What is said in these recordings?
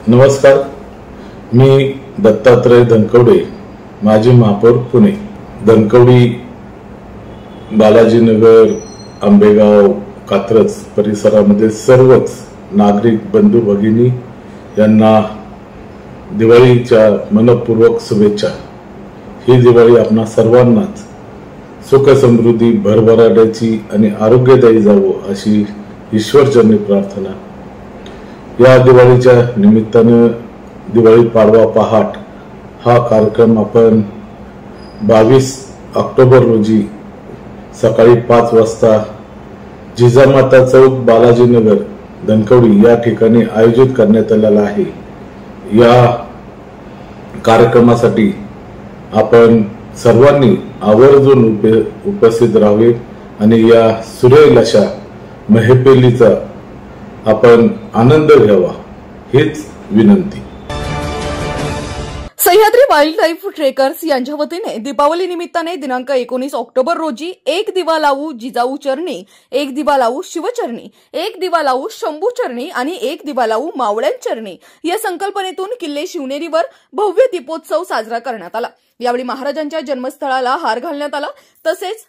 नमस्कार, मी दत्तात्रय धनकवडे, माजी महापौर पुणे। धनकवडी, बालाजीनगर, आंबेगाव, कात्रज परिसरामध्ये सर्वच नागरिक बंधू भगिनी यांना दिवाळीच्या मनपूर्वक शुभेच्छा। ही दिवाळी आपणा सर्वांनाच सुख समृद्धी भरभराट्याची आणि आरोग्यदायी जावो अशी ईश्वरचरणी प्रार्थना। या दिवाळीच्या निमित्ताने दिवाळी पाडवा पहाट हा कार्यक्रम आपण 22 ऑक्टोबर रोजी सकाळी 5 वाजता जिजामाता चौक, बालाजीनगर, धनकवडी या ठिकाणी आयोजित करण्यात आलेला आहे। या कार्यक्रमासाठी आपण सर्वांनी आवर्जून उपस्थित राहावे आणि या सुरेल अशा महफिलीचा आपण आनंद घ्यावा हीच विनंती। सह्याद्री वाईल्ड लाईफ ट्रेकर्स यांच्या वतीने दीपावली निमित्ताने दिनांक 19 ऑक्टोबर रोजी एक दिवा लावू जिजाऊ चरणी, एक दिवा लावू शिवचरणी, एक दिवा लावू शंभू चरणी आणि एक दिवा लावू मावळ्यांचरणी या संकल्पनेतून किल्ले शिवनेरीवर भव्य दीपोत्सव साजरा करण्यात आला। यावेळी महाराजांच्या जन्मस्थळाला हार घालण्यात आला, तसेच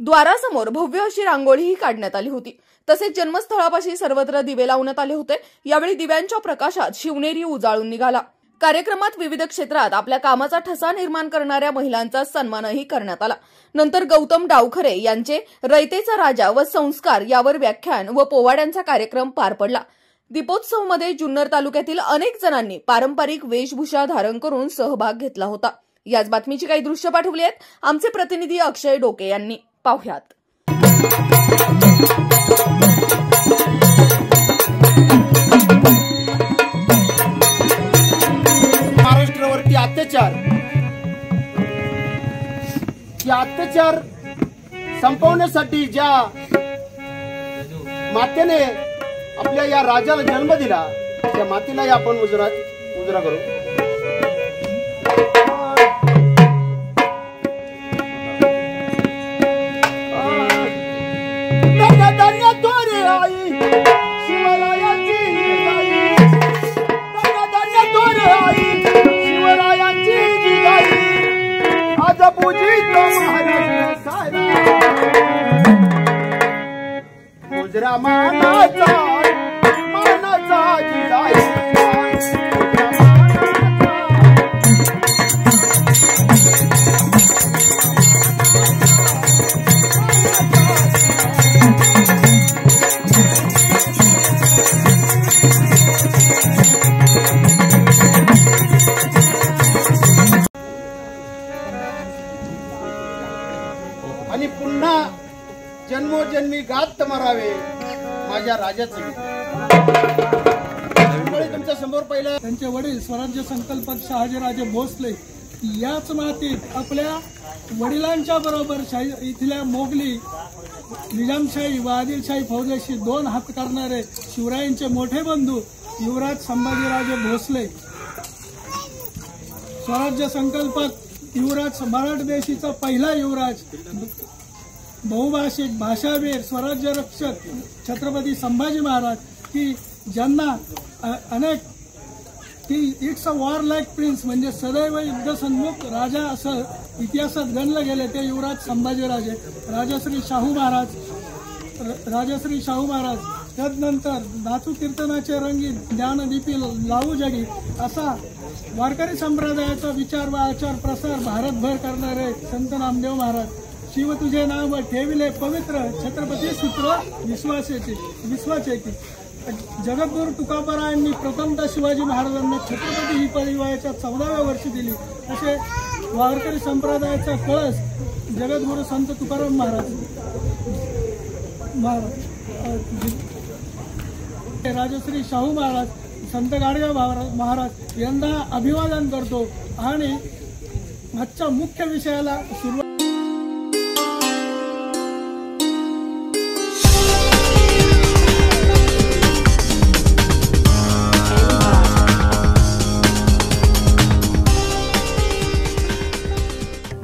द्वारासमोर भव्य अशी रांगोळीही काढण्यात आली होती। तसेच जन्मस्थळापाशी सर्वत्र दिवे लावण्यात आले होते। यावेळी दिव्यांच्या प्रकाशात शिवनेरी उजाळून निघाला। कार्यक्रमात विविध क्षेत्रात आपल्या कामाचा ठसा निर्माण करणाऱ्या महिलांचा सन्मानही करण्यात आला। नंतर गौतम डावखरे यांचे रयतेचा राजा व संस्कार यावर व्याख्यान व पोवाड्यांचा कार्यक्रम पार पडला। दीपोत्सवमध्ये जुन्नर तालुक्यातील अनेक जणांनी पारंपरिक वेशभूषा धारण करून सहभाग घेतला होता। याच बातमीची काही दृश्य पाठवली आहेत आमचे प्रतिनिधी अक्षय डोके यांनी, पाहुयात। महाराष्ट्रावरती अत्याचार संपवण्यासाठी ज्या मातेने आपल्या या राजाला जन्म दिला त्या मातेलाही आपण मुजरा करू। गुजरा मानाचा जिजाई आणि पुन्हा जन्मोजन्मी गात मरावे माझ्या राजाचे। तुमच्या समोर पहिला त्यांचे वडील स्वराज्य संकल्पक शहाजीराजे भोसले याच मातीत आपल्या वडिलांच्या बरोबर इथल्या मोगली, निजामशाही व आदिलशाही फौजेशी 2 हात करणारे शिवरायांचे मोठे बंधू युवराज संभाजीराजे भोसले, स्वराज्य संकल्पक युवराज, मराठ देशीचा पहिला युवराज, बहुभाषिक, भाषावीर, स्वराज्य रक्षक छत्रपती संभाजी महाराज की ज्यांना it's a war like prince म्हणजे सदैव युद्धसन्मुख राजा असं इतिहासात गणले गेले ते युवराज संभाजीराजे, राजश्री शाहू महाराज। त्यानंतर नाथू कीर्तनाचे रंगीत ज्ञानदीपी लावू जगी असा वारकरी संप्रदायाचा विचार व आचार प्रसार भारतभर करणारे संत नामदेव महाराज। शिव तुझे नाव ठेविले पवित्र छत्रपती सूत्र विश्वाचे की जगद्गुरु तुकारामांनी प्रथमतः शिवाजी महाराजांना छत्रपती ही पदवी वयाच्या 14व्या वर्षी दिली असे वारकरी संप्रदायाचा कळस जगद्गुरु संत तुकाराम महाराज राजश्री शाहू महाराज, संत गाडगे महाराज यांना अभिवादन करतो आणि आजच्या मुख्य विषयाला सुरुवात।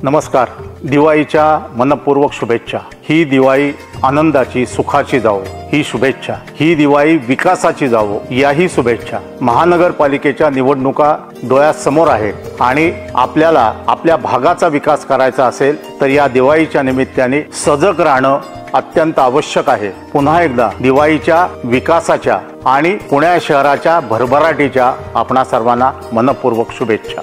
नमस्कार, दिवाळीच्या मनपूर्वक शुभेच्छा। ही दिवाळी आनंदाची, सुखाची जावो ही शुभेच्छा। ही दिवाळी विकासाची जावो याही शुभेच्छा। महानगरपालिकेच्या निवडणुका डोळ्यासमोर आहेत आणि आपल्याला आपल्या भागाचा विकास करायचा असेल तर या दिवाळीच्या निमित्ताने सजग राहणं अत्यंत आवश्यक आहे। पुन्हा एकदा दिवाळीच्या विकासाच्या आणि पुणे शहराच्या भरभराटीच्या आपणा सर्वांना मनपूर्वक शुभेच्छा।